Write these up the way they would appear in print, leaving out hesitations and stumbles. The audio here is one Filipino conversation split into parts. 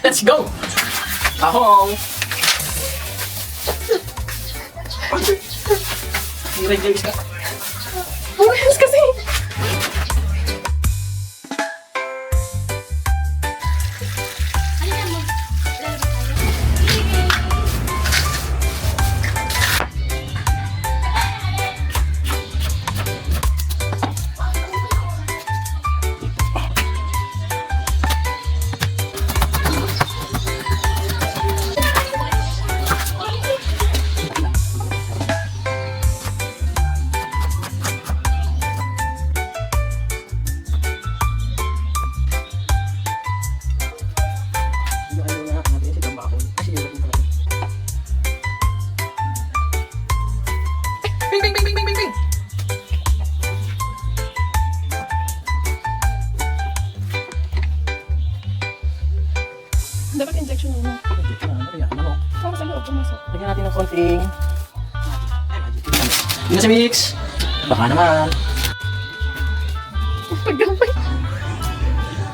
Let's go! Ahong! I-realize ka. Bukas kasi. Bing, bing, bing, bing, bing, bing, bing. Dapat injection mo. Para sa loob pumasok. Lagyan natin ng konting... Hindi na si Mix. Baka naman. Paggamay.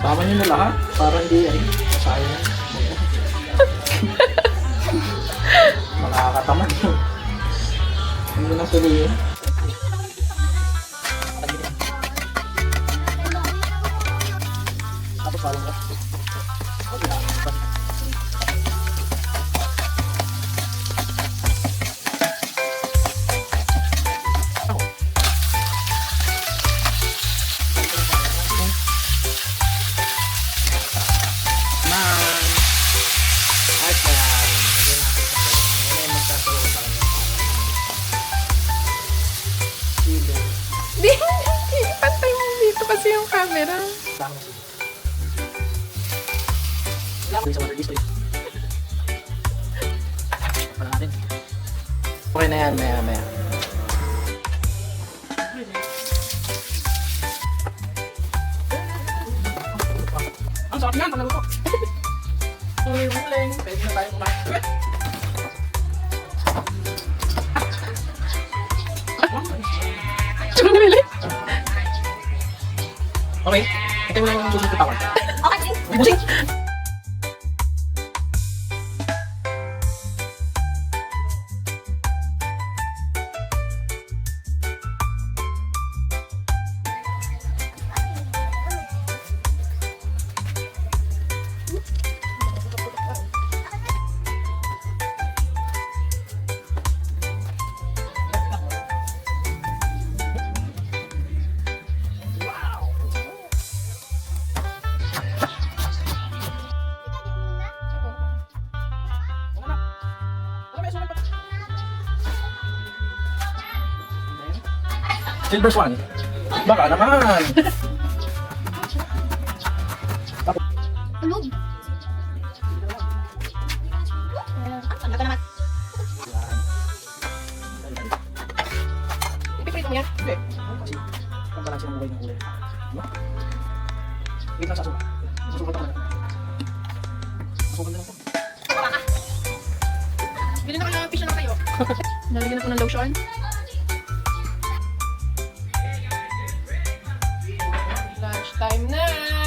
Tama nyo na lahat. Para hindi ay sayang. Makakataman. Hindi na sulihin. Tapos parang ka. Di, ipantay mo dito kasi yung camera. Okay na yan, maya. Ang sarap yan, panaluto. Uling-uling, pwede na tayo kumain. Tsaka nabili. Okay, ito mo lang yung busing katawan. Okay. Busing! Silver Swan. Baka naman. Tulog. Ang ganda naman. Ipiprito mo yan. Hindi. Kasi, ang balansi ng buhay ng kulay. No? Wait lang sa suka. Susukat ako na. Susukat na lang po. Bili na kayo ng fish na kayo. Nalagyan na po ng lotion. Lunch time na!